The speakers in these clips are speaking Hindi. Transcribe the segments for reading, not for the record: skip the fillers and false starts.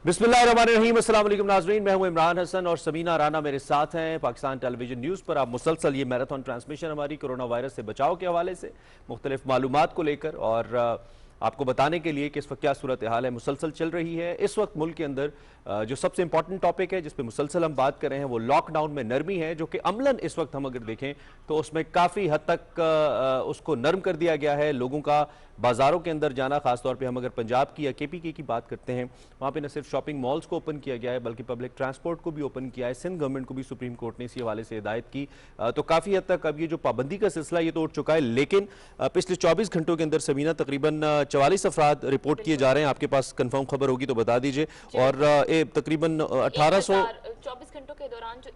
बिस्मिल्लाहिर्रहमानिर्रहीम, अस्सलाम वालेकुम नाज़रीन। मैं हूं इमरान हसन और समीना राना मेरे साथ हैं। पाकिस्तान टेलीविजन न्यूज़ पर आप मुसलसल ये मैराथन ट्रांसमिशन हमारी कोरोना वायरस से बचाव के हवाले से मुख्तलिफ मालूमात को लेकर और आपको बताने के लिए कि इस वक्त क्या सूरत हाल है मुसलसल चल रही है। इस वक्त मुल्क के अंदर जो सबसे इंपॉर्टेंट टॉपिक है जिस पे मुसलसल हम बात कर रहे हैं वो लॉकडाउन में नरमी है, जो कि अमलन इस वक्त हम अगर देखें तो उसमें काफ़ी हद तक उसको नरम कर दिया गया है। लोगों का बाज़ारों के अंदर जाना, खासतौर पे हम अगर पंजाब की या KPK की बात करते हैं, वहाँ पे न सिर्फ शॉपिंग मॉल्स को ओपन किया गया है बल्कि पब्लिक ट्रांसपोर्ट को भी ओपन किया है। सिंध गवर्नमेंट को भी सुप्रीम कोर्ट ने इसी हवाले से हिदायत की। तो काफ़ी हद तक अब ये जो पाबंदी का सिलसिला ये तो उठ चुका है, लेकिन पिछले 24 घंटों के अंदर सबीना तकरीबन 44 अफराद रिपोर्ट किए जा रहे हैं। आपके पास कंफर्म खबर होगी तो बता दीजिए। और तकरीबन 24 घंटों के दौरान जो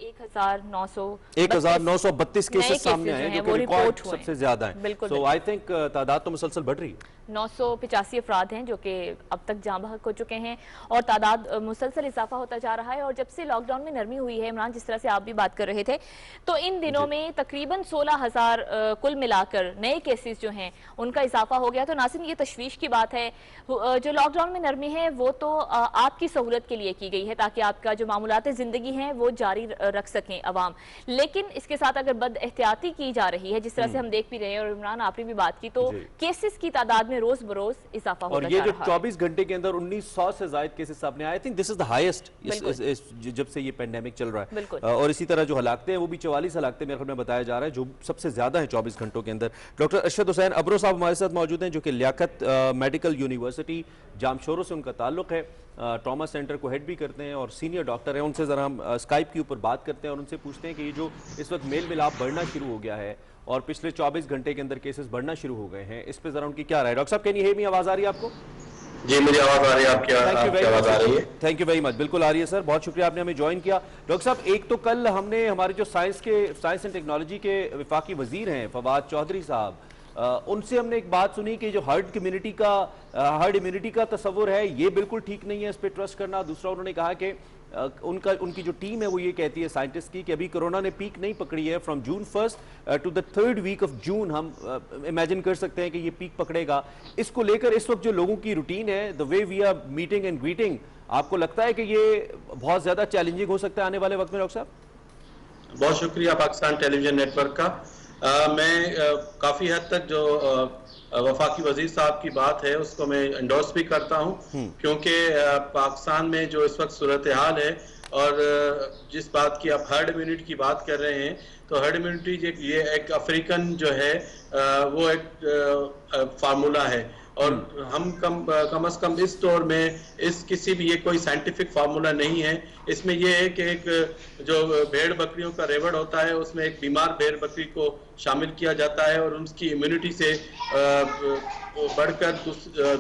1932 केसेस सामने आए हैं, जो कि रिकॉर्ड सबसे ज्यादा है। सो आई थिंक तादाद तो मुसलसल बढ़ रही है। 985 अफराद हैं जो कि अब तक जाँ बहक हो चुके हैं और तादाद मुसलसल इजाफा होता जा रहा है। और जब से लॉकडाउन में नरमी हुई है, इमरान, जिस तरह से आप भी बात कर रहे थे, तो इन दिनों में तकरीबन 16,000 कुल मिलाकर नए केसेस जो हैं उनका इजाफा हो गया। तो नाज़रीन, ये तशवीश की बात है। जो लॉकडाउन में नरमी है वो तो आपकी सहूलत के लिए की गई है ताकि आपका जो मामूलात ज़िंदगी हैं वो जारी रख सकें अवाम, लेकिन इसके साथ अगर बद एहतियाती की जा रही है, जिस तरह से हम देख भी रहे हैं और इमरान आपने भी बात की, तो केसेस की तादाद में रोज बरोज इजाफा होता और ये जो 24 घंटे के अंदर 1900 से ज्यादा केसेस सामने आए, I think this is the highest जब से ये पेंडेमिक चल रहा है। और इसी तरह जो हलाकतें हैं वो भी 44 हलाकतें मेरे ख्याल में बताया जा रहा है, जो सबसे ज्यादा है 24 घंटों के अंदर। डॉक्टर अरशद हुसैन अब्रो साहब हमारे साथ मौजूद हैं, जो कि लियाकत मेडिकल यूनिवर्सिटी जामशोरों से उनका ताल्लुक है, ट्रॉमा सेंटर को हेड भी करते हैं और सीनियर डॉक्टर हैं। उनसे ज़रा हम स्काइप के ऊपर बात करते हैं और उनसे पूछते हैं कि ये जो इस वक्त मेल मिलाप बढ़ना शुरू हो गया है और पिछले 24 घंटे के अंदर केसेस बढ़ना शुरू हो गए हैं, इस पे ज़रा उनकी क्या राय है। डॉक्टर साहब, कैन यू हियर मी? आवाज़ आ रही है आपको? जी, मुझे आवाज़ आ रही है। आपकी आवाज़ आ रही है? Thank you very much. बिल्कुल आ रही है सर, बहुत शुक्रिया आपने हमें ज्वाइन किया। डॉक्टर साहब, एक तो कल हमने हमारे जो साइंस एंड टेक्नोलॉजी के वफाकी वजीर हैं फवाद चौधरी साहब, उनसे हमने एक बात सुनी कि जो हर्ड इम्यूनिटी का तस्वुर है ये बिल्कुल ठीक नहीं है, इस पर ट्रस्ट करना। दूसरा, उन्होंने कहा कि उनकी जो टीम है वो ये कहती है, साइंटिस्ट की, कि अभी कोरोना ने पीक नहीं पकड़ी है। From June 1 to the 3rd week of June हम इमेजिन कर सकते हैं कि ये पीक पकड़ेगा। इसको लेकर इस वक्त जो लोगों की रूटीन है, the way we are meeting and greeting, आपको लगता है कि ये बहुत ज्यादा चैलेंजिंग हो सकता है आने वाले वक्त में? डॉक्टर साहब, बहुत शुक्रिया पाकिस्तान टेलीविजन नेटवर्क का। मैं काफ़ी हद तक जो वफाकी वजीर साहब की बात है उसको मैं एंडोर्स भी करता हूं, क्योंकि पाकिस्तान में जो इस वक्त सूरत हाल है और जिस बात की आप हर्ड इम्यूनिटी की बात कर रहे हैं, तो हर्ड इम्यूनिटी ये एक अफ्रीकन जो है वो एक फार्मूला है और हम कम से कम इस दौर में किसी भी ये कोई साइंटिफिक फार्मूला नहीं है। इसमें ये है कि एक जो भेड़ बकरियों का रेवड़ होता है उसमें एक बीमार भेड़ बकरी को शामिल किया जाता है और उसकी इम्यूनिटी से बढ़कर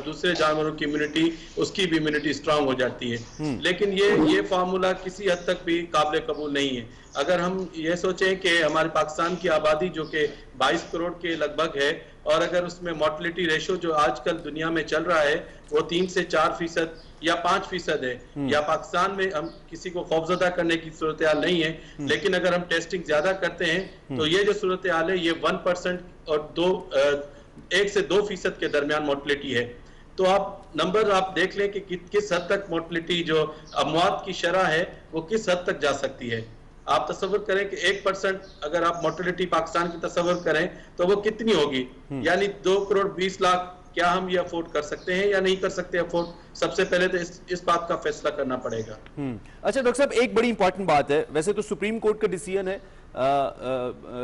दूसरे जानवरों की इम्यूनिटी, उसकी भी इम्यूनिटी स्ट्रांग हो जाती है। लेकिन ये फार्मूला किसी हद तक भी काबिल कबूल नहीं है। अगर हम ये सोचें कि हमारे पाकिस्तान की आबादी जो कि 22 करोड़ के लगभग है और अगर उसमें मोर्टलिटी रेशो जो आजकल दुनिया में चल रहा है वो 3 से 4% या 5% है, या पाकिस्तान में हम किसी को खौफजदा करने की सूरत हाल नहीं है, लेकिन अगर हम टेस्टिंग ज्यादा करते हैं तो ये जो सूरत हाल है ये 1% और 1 से 2% के दरमियान मोर्टलिटी है। तो आप नंबर आप देख लें कि किस हद तक मोर्टलिटी जो अमवात की शरह है वो किस हद तक जा सकती है। आप तस्वर करें कि 1% अगर आप मोर्टलिटी पाकिस्तान की तस्वर करें तो वो कितनी होगी, यानी 2 करोड़ 20 लाख। क्या हम ये अफोर्ड कर सकते हैं या नहीं कर सकते अफोर्ड? सबसे पहले तो इस बात का फैसला करना पड़ेगा। अच्छा डॉक्टर साहब, एक बड़ी इंपॉर्टेंट बात है, वैसे तो सुप्रीम कोर्ट का डिसीजन है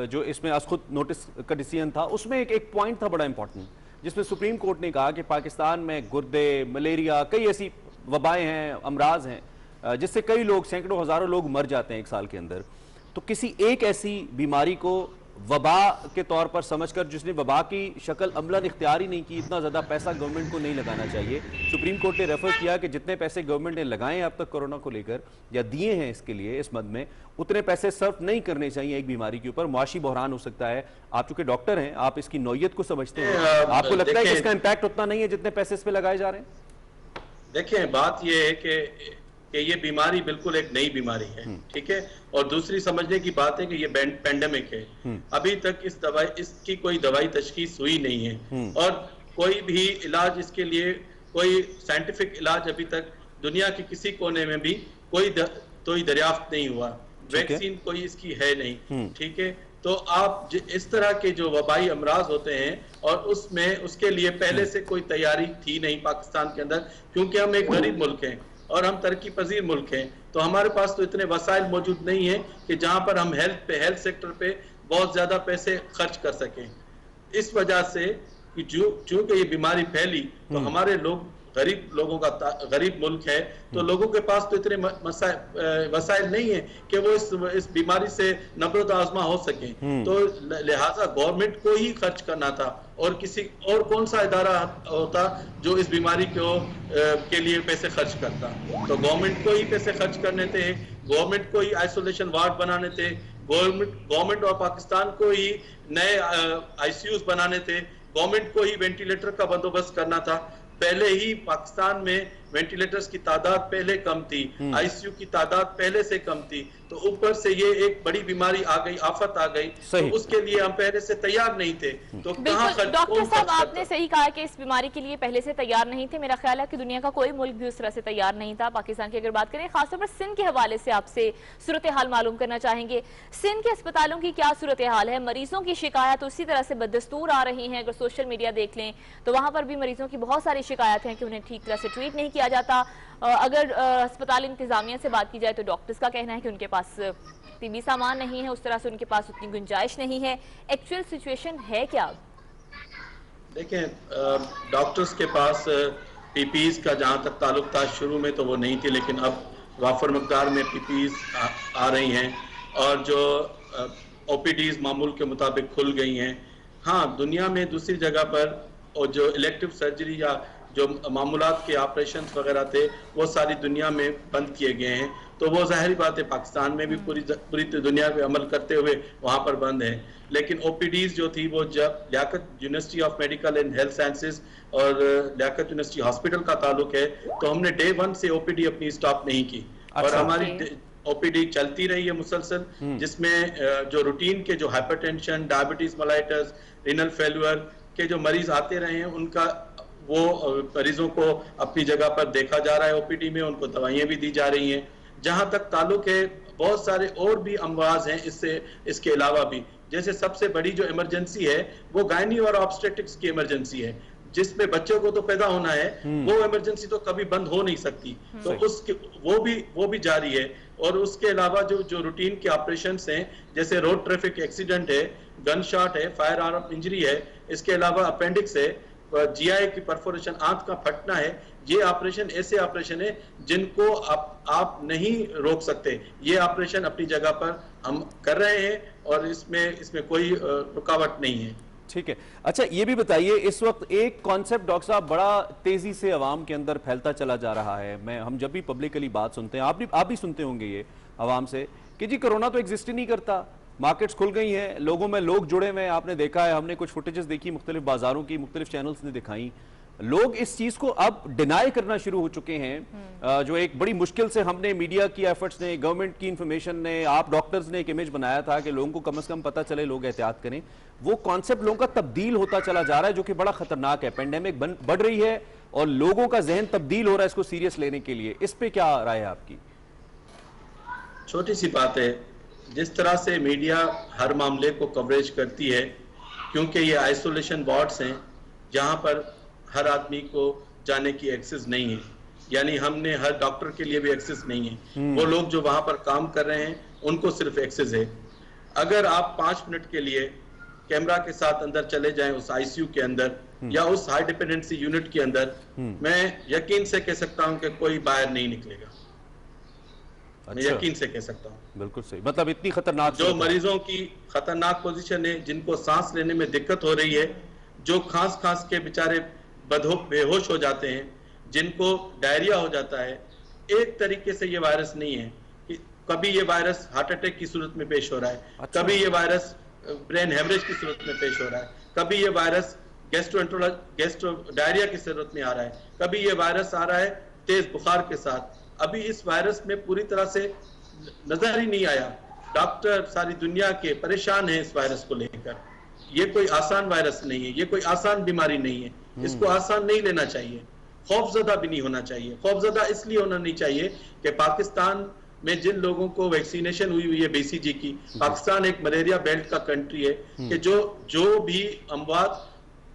जो इसमें आज खुद नोटिस का डिसीजन था, उसमें एक पॉइंट था बड़ा इंपॉर्टेंट, जिसमें सुप्रीम कोर्ट ने कहा कि पाकिस्तान में गुर्दे, मलेरिया, कई ऐसी वबाएं हैं, अमराज हैं जिससे कई लोग, सैकड़ों हजारों लोग मर जाते हैं एक साल के अंदर। तो किसी एक ऐसी बीमारी को वबा के तौर पर समझकर, जिसने वबा की शक्ल अमलन इख्तियार ही नहीं की, इतना ज़्यादा पैसा गवर्नमेंट को नहीं लगाना चाहिए। सुप्रीम कोर्ट ने रेफर किया कि जितने पैसे गवर्नमेंट ने लगाए हैं अब तक कोरोना को लेकर या दिए हैं इसके लिए इस मद में, उतने पैसे सर्व नहीं करने चाहिए एक बीमारी के ऊपर। मुआशी बहरान हो सकता है। आप चूंकि डॉक्टर हैं, आप इसकी नौयत को समझते हैं, आपको लगता है कि इसका इम्पैक्ट उतना नहीं है जितने पैसे इस पर लगाए जा रहे हैं? देखिए, बात यह है कि ये बीमारी बिल्कुल एक नई बीमारी है, ठीक है, और दूसरी समझने की बात है कि ये पेंडेमिक है। अभी तक इसकी कोई दवाई तशखीस हुई नहीं है और कोई भी इलाज इसके लिए, कोई साइंटिफिक इलाज अभी तक दुनिया के किसी कोने में भी कोई दरियाफ्त नहीं हुआ, वैक्सीन कोई इसकी है नहीं, ठीक है। तो आप इस तरह के जो वबाई अमराज होते हैं और उसके लिए पहले से कोई तैयारी थी नहीं पाकिस्तान के अंदर, क्योंकि हम एक गरीब मुल्क हैं और हम तरक्की पजीर मुल्क हैं, तो हमारे पास तो इतने वसाइल मौजूद नहीं है कि जहां पर हम हेल्थ सेक्टर पे बहुत ज्यादा पैसे खर्च कर सकें। इस वजह से कि चूंकि ये बीमारी फैली तो हमारे लोग गरीब मुल्क है, तो लोगों के पास तो इतने वसाइल नहीं है कि वो इस बीमारी से नबरत आजमा हो सके। तो लिहाजा गवर्नमेंट को ही खर्च करना था, और किसी और कौन सा इदारा होता जो इस बीमारी के लिए पैसे खर्च करता। तो गवर्नमेंट को ही पैसे खर्च करने थे, गवर्नमेंट को ही आइसोलेशन वार्ड बनाने थे, गवर्नमेंट और पाकिस्तान को ही नए ICUs बनाने थे, गवर्नमेंट को ही वेंटिलेटर का बंदोबस्त करना था। पहले ही पाकिस्तान में वेंटिलेटर्स की तादाद पहले कम थी, ICU की तादाद पहले से कम थी, तो ऊपर से ये एक बड़ी बीमारी आ गई, आफत आ गई, तो उसके लिए हम पहले से तैयार नहीं थे। तो डॉक्टर साहब आपने सही कहा कि इस बीमारी के लिए पहले से तैयार नहीं थे। मेरा ख्याल है कि दुनिया का कोई मुल्क भी उस तरह से तैयार नहीं था। पाकिस्तान की अगर बात करें, खासतौर पर सिंध के हवाले से आपसे सूरत हाल मालूम करना चाहेंगे। सिंध के अस्पतालों की क्या सूरत हाल है? मरीजों की शिकायत उसी तरह से बदस्तूर आ रही है। अगर सोशल मीडिया देख लें तो वहां पर भी मरीजों की बहुत सारी शिकायत है कि उन्हें ठीक तरह से ट्रीट नहीं किया जाता। अगर अस्पताल इंतजामिया से बात की जाए तो डॉक्टर्स का कहना है कि उनके पास टीबी सामान नहीं है, उस तरह से उनके पास उतनी गुंजाइश नहीं है। एक्चुअल सिचुएशन है क्या? देखें, डॉक्टर्स के पास PPEs का जहां तक ताल्लुक था शुरू में तो वो नहीं थी, लेकिन अब वाफर मकदार में PPEs आ रही हैं और जो OPDs मामूल के मुताबिक खुल गई हैं। हाँ, दुनिया में दूसरी जगह पर और जो इलेक्टिव सर्जरी या जो मामूलात के ऑपरेशन वगैरह थे वो सारी दुनिया में बंद किए गए हैं, तो वो जाहिर बात है पाकिस्तान में भी पूरी दुनिया पे अमल करते हुए वहाँ पर बंद है। लेकिन OPDs जो थी वो जब Liaquat university of medical and health sciences और लियाकत यूनिवर्सिटी हॉस्पिटल का ताल्लुक है, तो हमने डे 1 से OPD अपनी स्टॉप नहीं की। और हमारी OPD चलती रही है मुसलसल, जिसमें जो रूटीन के जो hypertension, diabetes mellitus, renal failure के जो मरीज आते रहे हैं उनका वो मरीजों को अपनी जगह पर देखा जा रहा है OPD में, उनको दवाइयाँ भी दी जा रही हैं। जहाँ तक ताल्लुक है बहुत सारे और भी अमराज हैं इसके अलावा भी, जैसे सबसे बड़ी जो इमरजेंसी है वो गायनी और ऑब्स्टेट्रिक्स की इमरजेंसी है, जिसमें बच्चों को तो पैदा होना है, वो इमरजेंसी तो कभी बंद हो नहीं सकती, तो वो भी जारी है। और उसके अलावा जो रूटीन के ऑपरेशन हैं, जैसे रोड ट्रैफिक एक्सीडेंट है, गन शॉट है, फायर आर्म इंजरी है, इसके अलावा अपेंडिक्स है, GI की परफोरेशन, आंत का फटना है, ये ऑपरेशन ऐसे ऑपरेशन है जिनको आप नहीं रोक सकते। ये ऑपरेशन अपनी जगह पर हम कर रहे हैं और इसमें कोई रुकावट नहीं है। ठीक है। अच्छा, ये भी बताइए, इस वक्त एक कॉन्सेप्ट डॉक्टर साहब बड़ा तेजी से अवाम के अंदर फैलता चला जा रहा है। हम जब भी पब्लिकली बात सुनते हैं, आप भी सुनते होंगे ये अवाम से कि जी कोरोना तो एग्जिस्ट ही नहीं करता, मार्केट्स खुल गई हैं, लोगों में लोग जुड़े हुए हैं। आपने देखा है, हमने कुछ फुटेजेस देखी मुख्तलिफ बाजारों की, मुख्तलिफ चैनल्स ने दिखाई। लोग इस चीज को अब डिनाई करना शुरू हो चुके हैं। जो एक बड़ी मुश्किल से हमने मीडिया की एफर्ट्स ने, गवर्नमेंट की इंफॉर्मेशन ने, आप डॉक्टर्स ने एक इमेज बनाया था कि लोगों को कम से कम पता चले, लोग एहतियात करें, वो कॉन्सेप्ट लोगों का तब्दील होता चला जा रहा है, जो कि बड़ा खतरनाक है। पेंडेमिक बढ़ रही है और लोगों का जहन तब्दील हो रहा है इसको सीरियस लेने के लिए। इस पे क्या राय है आपकी? छोटी सी बात है, जिस तरह से मीडिया हर मामले को कवरेज करती है, क्योंकि ये आइसोलेशन वार्ड्स हैं जहां पर हर आदमी को जाने की एक्सेस नहीं है, यानी हमने हर डॉक्टर के लिए भी एक्सेस नहीं है। वो लोग जो वहां पर काम कर रहे हैं उनको सिर्फ एक्सेस है। अगर आप 5 मिनट के लिए कैमरा के साथ अंदर चले जाएं उस ICU के अंदर या उस हाई डिपेंडेंसी यूनिट के अंदर, मैं यकीन से कह सकता हूं कि कोई बाहर नहीं निकलेगा। अच्छा। मैं यकीन से कह सकता हूँ। बिल्कुल सही, मतलब इतनी खतरनाक, जो मरीजों की खतरनाक पोजीशन है, जिनको सांस लेने में दिक्कत हो रही है, जो खांस के बेचारे बेहोश हो जाते हैं, जिनको डायरिया हो जाता है। एक तरीके से ये वायरस नहीं है कि कभी ये वायरस हार्ट अटैक की सूरत में पेश हो रहा है, अच्छा। कभी ये वायरस ब्रेन हेमरेज की सूरत में पेश हो रहा है, कभी ये वायरस गैस्ट्रो डायरिया की सूरत में आ रहा है, कभी ये वायरस आ रहा है तेज बुखार के साथ। अभी इस वायरस में पूरी तरह से नजर ही नहीं आया। डॉक्टर सारी दुनिया के परेशान हैं इस वायरस को लेकर। ये कोई आसान वायरस नहीं है, ये कोई आसान बीमारी नहीं है, इसको आसान नहीं लेना चाहिए। खौफजदा भी नहीं होना चाहिए। खौफजदा इसलिए होना नहीं चाहिए कि पाकिस्तान में जिन लोगों को वैक्सीनेशन हुई है BCG की, पाकिस्तान एक मलेरिया बेल्ट का कंट्री है कि जो भी अमवात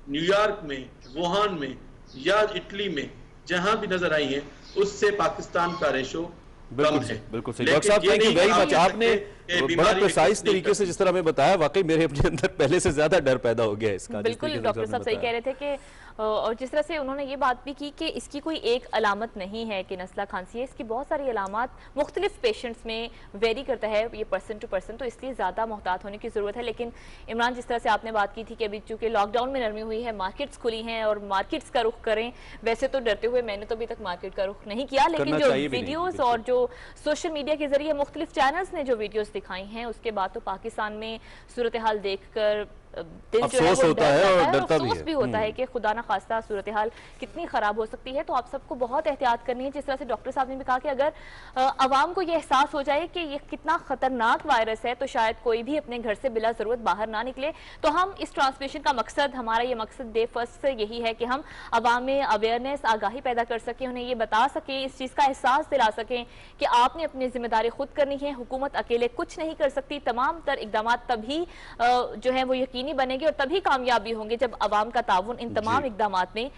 न्यूयॉर्क में, वुहान में या इटली में जहां भी नजर आई है, उससे पाकिस्तान का रेशो कम है। बिल्कुल सही डॉक्टर साहब, थैंक यू वेरी मच। आपने बड़ा प्रिसाइज तरीके से जिस तरह हमें बताया, वाकई मेरे अपने अंदर पहले से ज्यादा डर पैदा हो गया इसका। बिल्कुल डॉक्टर साहब सही कह रहे थे कि और जिस तरह से उन्होंने ये बात भी की कि इसकी कोई एक अलामत नहीं है कि नज़ला खांसी है, इसकी बहुत सारी अलामत मुख्तलिफ पेशेंट्स में वेरी करता है, ये पर्सन टू पर्सन, तो इसलिए ज़्यादा मोहतात होने की ज़रूरत है। लेकिन इमरान, जिस तरह से आपने बात की थी कि अभी चूँकि लॉकडाउन में नरमी हुई है, मार्केट्स खुली हैं और मार्केट्स का रुख करें, वैसे तो डरते हुए मैंने तो अभी तक मार्केट का रुख नहीं किया, लेकिन जो वीडियोज़ और जो सोशल मीडिया के जरिए मुख्तलिफ चैनल्स ने जो वीडियोज़ दिखाई हैं, उसके बाद तो पाकिस्तान में सूरत हाल देख कर दिल जो है वो होता है और डरता अफसोस भी होता है कि खुदा ना खास्ता सूरत हाल कितनी खराब हो सकती है। तो आप सबको बहुत एहतियात करनी है। जिस तरह से डॉक्टर साहब ने भी कहा कि अगर आवाम को ये एहसास हो जाए कि ये कितना खतरनाक वायरस है, तो शायद कोई भी अपने घर से बिला जरूरत बाहर ना निकले। तो हम इस ट्रांसमिशन का मकसद, हमारा ये मकसद डे फर्स्ट से यही है कि हम आवाम में अवेयरनेस, आगाही पैदा कर सकें, उन्हें ये बता सकें, इस चीज़ का एहसास दिला सकें कि आपने अपनी जिम्मेदारी खुद करनी है, हुकूमत अकेले कुछ नहीं कर सकती। तमाम तर इकदाम तभी जो है वो यकीनी बनेंगे और तभी कामयाबी होंगे जब अवाम का ताउन इन तमाम इकदामात में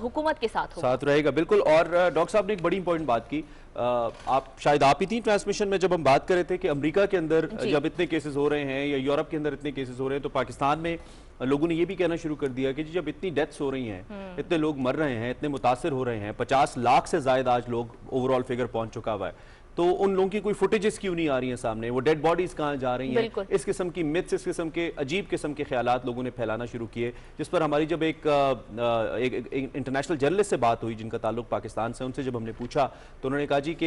हुकूमत के साथ रहेगा। बिल्कुल। और डॉक्टर साहब ने एक बड़ी इंपॉर्टेंट बात की, आप ही थी ट्रांसमिशन में जब हम बात कर रहे थे कि अमेरिका के अंदर जब इतने केसेस हो रहे हैं या यूरोप के अंदर इतने केसेस हो रहे हैं, तो पाकिस्तान में लोगों ने ये भी कहना शुरू कर दिया कि जब इतनी डेथ्स हो रही हैं, इतने लोग मर रहे हैं, इतने मुतासिर हो रहे हैं, 50 लाख से ज्यादा आज लोग ओवरऑल फिगर पहुंच चुका हुआ है, तो उन लोगों की कोई फुटेजेस क्यों नहीं आ रही हैं सामने, वो डेड बॉडीज कहाँ जा रही हैं, इस किस्म की मिथ्स, इस किस्म के अजीब किस्म के ख्यालात लोगों ने फैलाना शुरू किए। जिस पर हमारी जब एक इंटरनेशनल जर्नलिस्ट से बात हुई जिनका ताल्लुक पाकिस्तान से, उनसे जब हमने पूछा तो उन्होंने कहा जी कि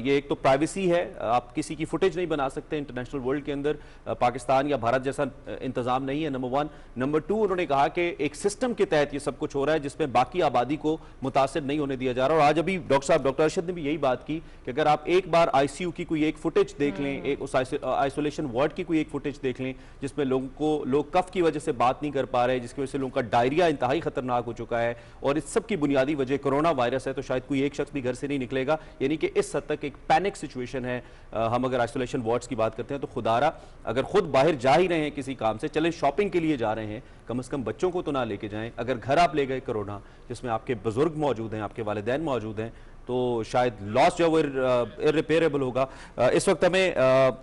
ये एक तो प्राइवेसी है, आप किसी की फुटेज नहीं बना सकते इंटरनेशनल वर्ल्ड के अंदर, पाकिस्तान या भारत जैसा इंतजाम नहीं है, नंबर 1। नंबर 2, उन्होंने कहा कि एक सिस्टम के तहत ये सब कुछ हो रहा है जिसमें बाकी आबादी को मुतासिर नहीं होने दिया जा रहा। और आज अभी डॉक्टर अरशद ने भी यही बात की कि अगर आप एक बार ICU की कोई एक फुटेज देख लें, एक उस आइसोलेशन वार्ड की कोई एक फुटेज देख लें जिसमें लोग कफ की वजह से बात नहीं कर पा रहे, जिसकी वजह से लोगों का डायरिया इंतहाई खतरनाक हो चुका है, और इस सब की बुनियादी वजह कोरोना वायरस है, तो शायद कोई एक शख्स भी घर से नहीं निकलेगा। यानी कि इस हद तक एक पैनिक सिचुएशन है। हम अगर आइसोलेशन वार्ड्स की बात करते हैं तो खुदारा अगर खुद बाहर जा ही रहे हैं किसी काम से, चले शॉपिंग के लिए जा रहे हैं, कम से कम बच्चों को तो ना लेके जाएं। अगर घर आप ले गए कोरोना, जिसमें आपके बुजुर्ग मौजूद हैं, आपके वालिदैन मौजूद हैं, तो शायद लॉस जो वो इररिपेयरेबल होगा। इस वक्त हमें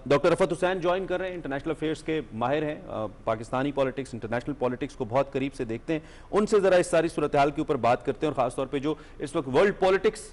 डॉक्टर रफत हुसैन ज्वाइन कर रहे हैं, इंटरनेशनल अफेयर्स के माहिर हैं, पाकिस्तानी पॉलिटिक्स, इंटरनेशनल पॉलिटिक्स को बहुत करीब से देखते हैं। उनसे ज़रा इस सारी सूरत हाल के ऊपर बात करते हैं और ख़ासतौर पे जो इस वक्त वर्ल्ड पॉलिटिक्स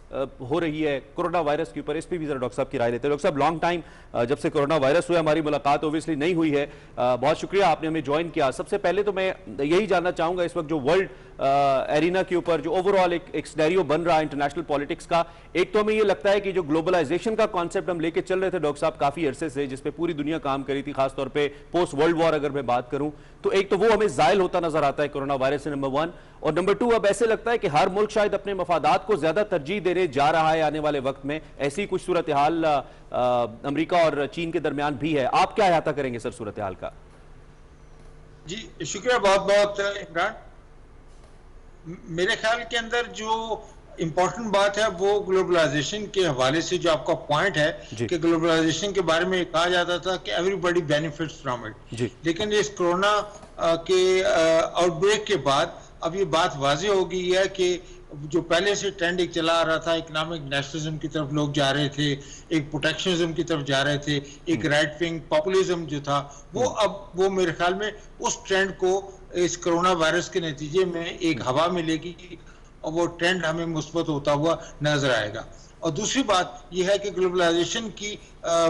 हो रही है कोरोना वायरस के ऊपर, इस पर भी ज़रा डॉक्टर साहब की राय लेते हैं। डॉक्टर साहब, लॉन्ग टाइम जब से कोरोना वायरस हुआ, हमारी मुलाकात ओबियसली नहीं हुई है, बहुत शुक्रिया आपने हमें ज्वाइन किया। सबसे पहले तो मैं यही जानना चाहूँगा, इस वक्त जो वर्ल्ड एरिना के ऊपर जो ओवरऑल एक सिनेरियो बन रहा है इंटरनेशनल पॉलिटिक्स का, एक तो हमें ये लगता है कि जो ग्लोबलाइजेशन का कॉन्सेप्ट हम लेके चल रहे थे डॉक्टर साहब काफी अरसे से, जिसपे पूरी दुनिया काम करी थी, खासतौर पे पोस्ट वर्ल्ड वॉर अगर मैं बात करूं, तो एक तो वो हमें जायल होता नजर आता है कोरोना वायरस से, नंबर 1। और नंबर 2, अब ऐसे लगता है कि हर मुल्क शायद अपने मफादात को ज्यादा तरजीह देने जा रहा है आने वाले वक्त में। ऐसी कुछ सूरत हाल अमेरिका और चीन के दरमियान भी है। आप क्या अहाता करेंगे सर सूरत हाल का? जी शुक्रिया बहुत बहुत इमरान। मेरे ख्याल के अंदर जो इम्पोर्टेंट बात है वो ग्लोबलाइजेशन के हवाले से जो आपका पॉइंट है कि ग्लोबलाइजेशन के बारे में कहा जाता था कि एवरीबॉडी बेनिफिट्स फ्रॉम इट, लेकिन इस कोरोना के आउटब्रेक के बाद अब ये बात वाज़ेह हो गई है कि जो पहले से ट्रेंड एक चला आ रहा था, इकोनॉमिक नेशनलिज्म की तरफ लोग जा रहे थे, एक प्रोटेक्शनिज्म की तरफ जा रहे थे, एक राइट विंग पॉपुलिज्म जो था वो मेरे ख्याल में उस ट्रेंड को इस कोरोना वायरस के नतीजे में एक हवा मिलेगी और वो ट्रेंड हमें मुस्बत होता हुआ नजर आएगा। और दूसरी बात यह है कि ग्लोबलाइजेशन की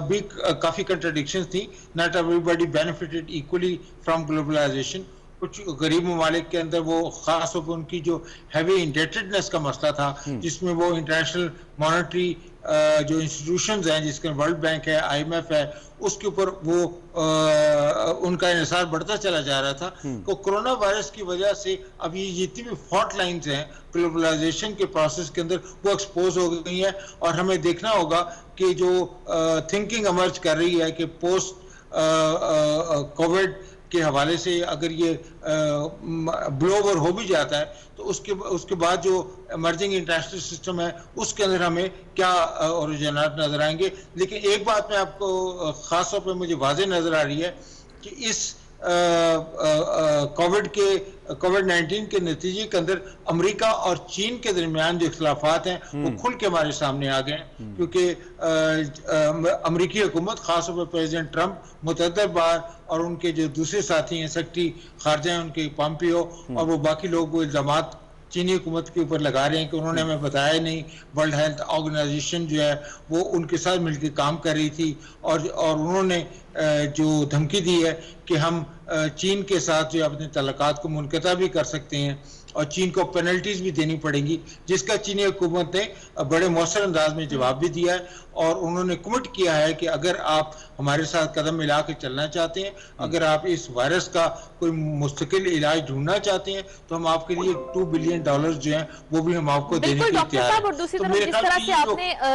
भी काफी कंट्राडिक्शंस थी। Not everybody benefited equally from globalisation. कुछ गरीब ममालिक के अंदर वो खास तौर पर उनकी जो हैवी इंडेटेडनेस का मसला था, जिसमें वो इंटरनेशनल मॉनेटरी जो इंस्टीट्यूशंस हैं, जिसके वर्ल्ड बैंक है, IMF है, उसके ऊपर वो उनका इन्हिसार बढ़ता चला जा रहा था। तो कोरोना वायरस की वजह से अब ये जितनी भी फॉल्ट लाइंस हैं ग्लोबलाइजेशन के प्रोसेस के अंदर वो एक्सपोज हो गई हैं, और हमें देखना होगा कि जो थिंकिंग इमर्ज कर रही है कि पोस्ट कोविड के हवाले से अगर ये ब्लो ओवर हो भी जाता है तो उसके बाद जो इमर्जिंग इंटरनेशनल सिस्टम है उसके अंदर हमें क्या रुझानात नजर आएंगे। लेकिन एक बात मैं आपको खास तौर पर मुझे वाज़ेह नजर आ रही है कि इस कोविड-19 के नतीजे के अंदर अमेरिका और चीन के दरमियान जो इख्तिलाफात हैं वो खुल के हमारे सामने आ गए हैं, क्योंकि अमेरिकी हुकूमत खासतौर पर प्रेसिडेंट ट्रंप मुतअद्दिद बार और उनके जो दूसरे साथी हैं सेक्रेटरी खारजा हैं उनके पॉम्पियो और वो बाकी लोग वो इल्जामात चीनी हुकूमत के ऊपर लगा रहे हैं कि उन्होंने हमें बताया नहीं। वर्ल्ड हेल्थ ऑर्गेनाइजेशन जो है वो उनके साथ मिलकर काम कर रही थी और उन्होंने जो धमकी दी है कि हम चीन के साथ जो अपने तल्लुकात को मुनक़ता भी कर सकते हैं और चीन को पेनल्टीज भी देनी पड़ेंगी, जिसका चीनी हुकूमत ने बड़े मौसर अंदाज में जवाब भी दिया है और उन्होंने कमिट किया है कि अगर आप हमारे साथ कदम मिला के चलना चाहते हैं, अगर आप इस वायरस का कोई मुस्तकिल इलाज ढूंढना चाहते हैं तो हम आपके लिए $2 बिलियन जो हैं वो भी हम आपको देने के लिए तैयार हैं। और दूसरी तरफ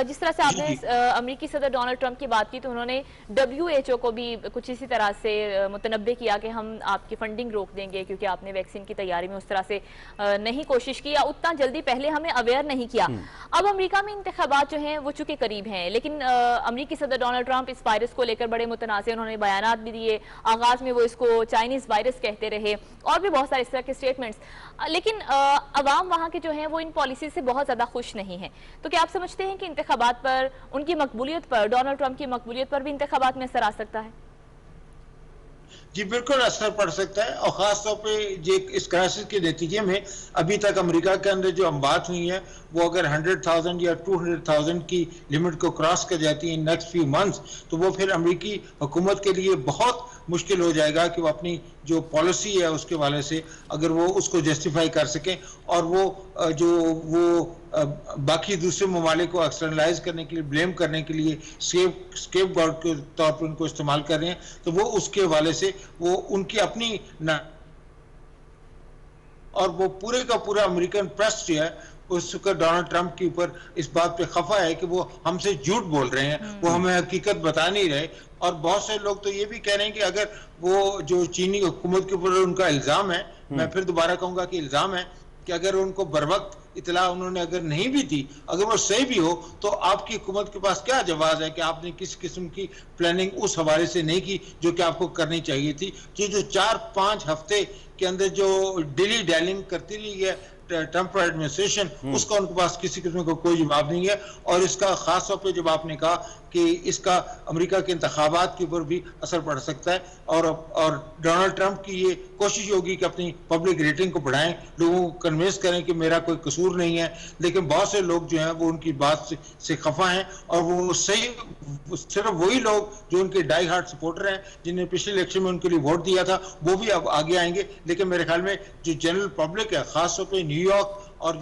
जिस तरह से आपने अमेरिकी सदर डोनाल्ड ट्रंप की बात की तो उन्होंने WHO को भी कुछ इसी तरह से मुतनब्बे किया कि हम आपकी फंडिंग रोक देंगे क्योंकि आपने वैक्सीन की तैयारी में उस तरह से नहीं कोशिश की या उतना जल्दी पहले हमें अवेयर नहीं किया। अब अमेरिका में इंतखाबात जो हैं वो चूंकि करीब हैं, लेकिन अमेरिकी सदर डोनाल्ड ट्रंप इस वायरस को लेकर बड़े मुतनाज़े उन्होंने बयानात भी दिए। आगाज में वो इसको चाइनीज वायरस कहते रहे और भी बहुत सारे इस तरह के स्टेटमेंट्स, लेकिन अवाम वहाँ के जो हैं वो इन पॉलिसी से बहुत ज़्यादा खुश नहीं है। तो क्या आप समझते हैं कि इंतखाबात पर, उनकी मकबूलियत पर, डोनाल्ड ट्रंप की मकबूलियत पर भी इंतखाबात में असर आ सकता है? जी बिल्कुल असर पड़ सकता है और ख़ास तौर पे ये इस क्राइसिस के नतीजे में अभी तक अमेरिका के अंदर जो बात हुई है वो अगर 100,000 या 200,000 की लिमिट को क्रॉस कर जाती है इन नेक्स्ट फ्यू मंथ्स तो वो फिर अमेरिकी हुकूमत के लिए बहुत मुश्किल हो जाएगा कि वो अपनी जो पॉलिसी है उसके वाले से अगर वो उसको जस्टिफाई कर सकें और वो बाकी दूसरे ममालिक को एक्सटर्नलाइज करने के लिए, ब्लेम करने के लिए स्केप गार्ड के तौर पर उनको इस्तेमाल कर रहे हैं, तो वो उसके हवाले से वो उनकी अपनी ना और वो पूरे का पूरा अमेरिकन प्रेस जो है उसका डोनाल्ड ट्रंप के ऊपर इस बात पे खफा है कि वो हमसे झूठ बोल रहे हैं, वो हमें हकीकत बता नहीं रहे। और बहुत से लोग तो ये भी कह रहे हैं कि अगर वो जो चीनी हुकूमत के ऊपर उनका इल्जाम है, मैं फिर दोबारा कहूंगा कि इल्जाम है कि अगर उनको बरवक्त इतला उन्होंने अगर नहीं भी दी, अगर वो सही भी हो तो आपकी हुकूमत के पास क्या जवाब है कि आपने किस किस्म की प्लानिंग उस हवाले से नहीं की जो कि आपको करनी चाहिए थी। जो 4-5 हफ्ते के अंदर जो डिली डैलिंग करती रही है ट्रंप एडमिनिस्ट्रेशन, उसका उनके पास किसी किस्म का कोई जवाब नहीं है। और इसका खास तौर पे जब आपने कहा कि इसका अमेरिका के इंतखाबात के ऊपर भी असर पड़ सकता है और डोनाल्ड ट्रंप की ये कोशिश होगी कि अपनी पब्लिक रेटिंग को बढ़ाएं, लोगों को कन्विंस करें कि मेरा कोई कसूर नहीं है, लेकिन बहुत से लोग जो हैं वो उनकी बात से खफा हैं और वो सही सिर्फ वही लोग जो उनके डाई हार्ट सपोर्टर हैं जिन्हें पिछले इलेक्शन में उनके लिए वोट दिया था वो भी अब आगे आएंगे। लेकिन मेरे ख्याल में जो जनरल पब्लिक है, खासतौर पर न्यूयॉर्क और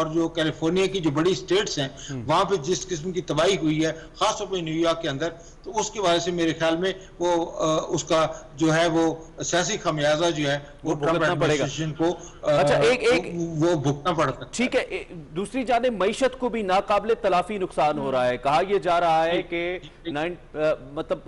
जो कैलिफोर्निया की जो बड़ी स्टेट्स हैं वहां पे जिस किस्म की तबाही हुई है खासतौर पे न्यूयॉर्क के अंदर, तो उसकी वजह से मेरे ख्याल में वो उसका जो है वो सियासी खमियाजा जो है वो ट्रंप एडमिनिस्ट्रेशन को वो भुगतना पड़ता है। ठीक है, दूसरी जानिब मईशत को भी नाकाबिले तलाफी नुकसान हो रहा है। कहा यह जा रहा है कि मतलब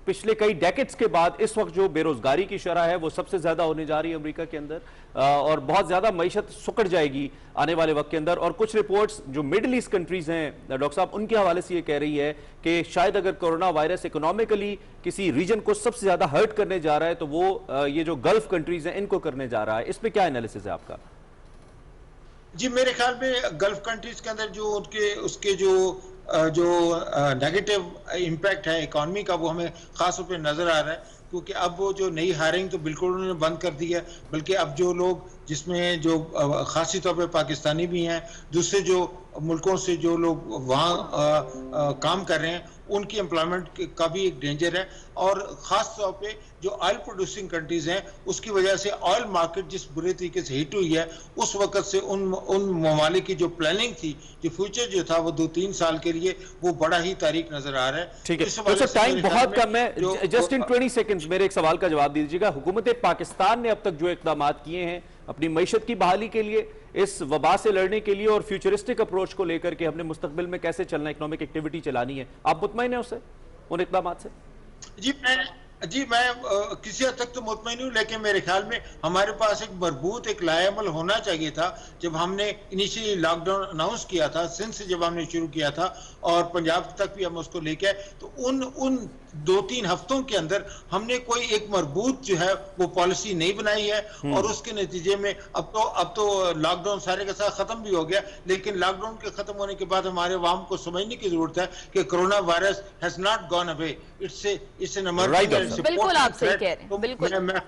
पिछले कई डेकेड्स के बाद इस वक्त जो बेरोजगारी की शरह है वो सबसे ज्यादा होने जा रही है अमेरिका के अंदर और बहुत ज्यादा मईशत सुकड़ जाएगी आने वाले वक्त के अंदर। और कुछ रिपोर्ट्स जो मिडिल ईस्ट कंट्रीज हैं डॉक्टर साहब उनके हवाले से ये कह रही है कि शायद अगर कोरोना वायरस इकोनॉमिकली किसी रीजन को सबसे ज्यादा हर्ट करने जा रहा है तो वो ये जो गल्फ कंट्रीज हैं इनको करने जा रहा है। इस पे क्या एनालिसिस है आपका? जी मेरे ख्याल में गल्फ कंट्रीज के अंदर जो उसके जो नेगेटिव इम्पैक्ट है इकोनॉमी का वो हमें खास तौर पे नजर आ रहा है, क्योंकि अब वो जो नई हायरिंग तो बिल्कुल उन्होंने बंद कर दी है, बल्कि अब जो लोग जिसमें जो खासी तौर पे पाकिस्तानी भी हैं, दूसरे जो मुल्कों से जो लोग वहाँ काम कर रहे हैं उनकी एम्प्लॉयमेंट का भी एक डेंजर है। और ख़ास तौर पे जो ऑयल प्रोड्यूसिंग कंट्रीज़ हैं उसकी वजह से ऑयल मार्केट जिस बुरे तरीके से हिट हुई है उस वक्त से उन ममालिक की जो प्लानिंग थी, जो फ्यूचर जो था वो 2-3 साल के लिए वो बड़ा ही तारीख नजर आ रहा है। ठीक है, तो टाइम बहुत कम है, जस्ट इन 20 सेकेंड्स मेरे एक सवाल का जवाब दीजिएगा। हुकूमत पाकिस्तान ने अब तक जो इक़दाम किए हैं अपनी मईशत की बहाली के लिए, इस वबा से लड़ने के लिए और फ्यूचरिस्टिक अप्रोच को लेकर के हमने मुस्तकबिल में कैसे चलना, इकोनॉमिक एक्टिविटी चलानी है, आप मुतमईन हैं उससे, उन इक़दामात से? जी जी मैं किसी हद तक तो मुतमईन हूँ, लेकिन मेरे ख्याल में हमारे पास एक मजबूत एक लाएमल होना चाहिए था। जब हमने इनिशियली लॉकडाउन अनाउंस किया था, सिंध से जब हमने शुरू किया था और पंजाब तक भी हम उसको लेके आए, तो उन 2-3 हफ्तों के अंदर हमने कोई एक मजबूत जो है वो पॉलिसी नहीं बनाई है। और उसके नतीजे में अब तो लॉकडाउन सारे के साथ खत्म भी हो गया, लेकिन लॉकडाउन के खत्म होने के बाद हमारे अवाम को समझने की जरूरत है कि corona virus has not gone away, it's an emergency. बिल्कुल आप सही कह रहे हैं, बिल्कुल।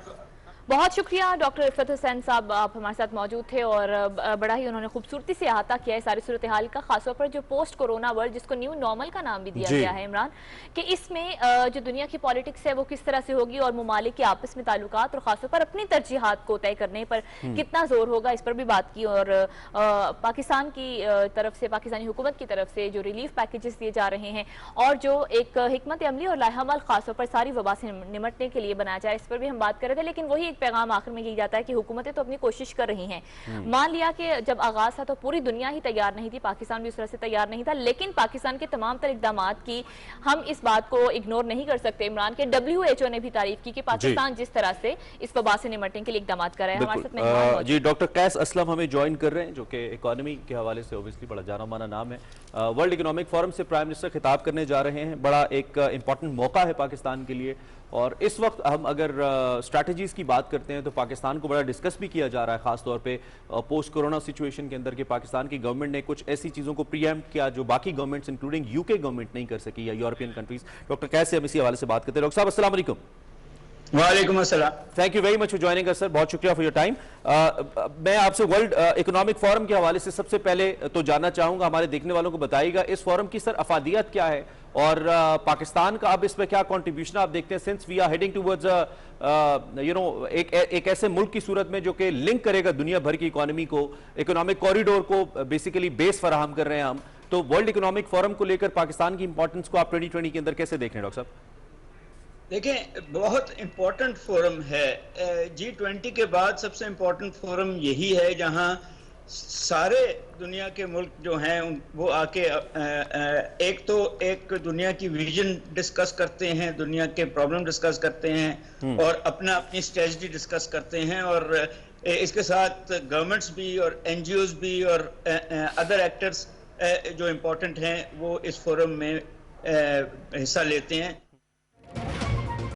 बहुत शुक्रिया डॉक्टर इफ़त हुसैन साहब, आप हमारे साथ मौजूद थे और बड़ा ही उन्होंने खूबसूरती से अहाता किया है सारी सूरत हाल का, खासतौर पर जो पोस्ट कोरोना वर्ल्ड, जिसको न्यू नॉर्मल का नाम भी दिया गया है इमरान, कि इसमें जो दुनिया की पॉलिटिक्स है वो किस तरह से होगी और ममालिक के आपस में ताल्लुकात और खासतौर पर अपनी तरजीहात को तय करने पर कितना जोर होगा, इस पर भी बात की। और पाकिस्तान की तरफ से, पाकिस्तानी हुकूमत की तरफ से जो रिलीफ पैकेजेस दिए जा रहे हैं और जो एक हिकमत अमली और लाहेअमल खासतौर पर सारी वबा से निमटने के लिए बनाया जाए, इस पर भी हम बात कर रहे थे। लेकिन वही एक पैगाम आखिर में यही जाता है कि हुकूमतें तो अपनी कोशिश कर रही हैं। मान लिया कि जब आगाज था तो पूरी दुनिया ही तैयार नहीं थी, पाकिस्तान भी उस तरह से तैयार नहीं था, लेकिन पाकिस्तान के तमाम तर इक़दामात की हम इस बात को इग्नोर नहीं कर सकते इमरान के। WHO ने भी तारीफ की कि पाकिस्तान जिस तरह से इस वबा से निमटने के लिए इक़दामात कर रहा है। हमारे साथ मेहमान जी डॉक्टर कैस असलम हमें ज्वाइन कर रहे हैं, जो कि इकोनॉमी के हवाले से ओबियसली बड़ा जाना माना नाम है। वर्ल्ड इकोनॉमिक फोरम से प्राइम मिनिस्टर खिताब करने जा रहे हैं, बड़ा एक इंपॉर्टेंट मौका है पाकिस्तान के लिए। और इस वक्त हम अगर स्ट्रैटेजीज की बात करते हैं तो पाकिस्तान को बड़ा डिस्कस भी किया जा रहा है, खासतौर पे पोस्ट कोरोना सिचुएशन के अंदर, कि पाकिस्तान की गवर्नमेंट ने कुछ ऐसी चीज़ों को प्रीएम्प्ट किया जो बाकी गवर्नमेंट्स इंक्लूडिंग यूके गवर्नमेंट नहीं कर सकी या यूरोपियन कंट्रीज। डॉक्टर कैसे हम इसी हवाले से बात करते हैं। डॉक्टर साहब अस्सलाम वालेकुम। वालेकुम अस्सलाम। Thank you very much for joining us sir, बहुत शुक्रिया फॉर योर टाइम। मैं आपसे वर्ल्ड इकोनॉमिक फोरम के हवाले से सबसे पहले तो जानना चाहूंगा, हमारे देखने वालों को बताइएगा इस फोरम की सर अफादियत क्या है और पाकिस्तान का अब इसमें क्या कंट्रीब्यूशन आप देखते हैं, since we are heading towards एक ऐसे मुल्क की सूरत में जो कि लिंक करेगा दुनिया भर की इकोनॉमी को, इकोनॉमिक कॉरिडोर को बेसिकली बेस फराहम कर रहे हैं हम, तो वर्ल्ड इकोनॉमिक फोरम को लेकर पाकिस्तान की इंपॉर्टेंस को आप 2020 के अंदर कैसे देख रहे हैं डॉक्टर साहब? देखें, बहुत इम्पोर्टेंट फोरम है। G20 के बाद सबसे इम्पोर्टेंट फोरम यही है जहां सारे दुनिया के मुल्क जो हैं वो आके एक दुनिया की विजन डिस्कस करते हैं, दुनिया के प्रॉब्लम डिस्कस करते हैं और अपनी स्ट्रेटजी डिस्कस करते हैं। और इसके साथ गवर्नमेंट्स भी और NGOs भी और अदर एक्टर्स जो इम्पोर्टेंट हैं वो इस फोरम में हिस्सा लेते हैं।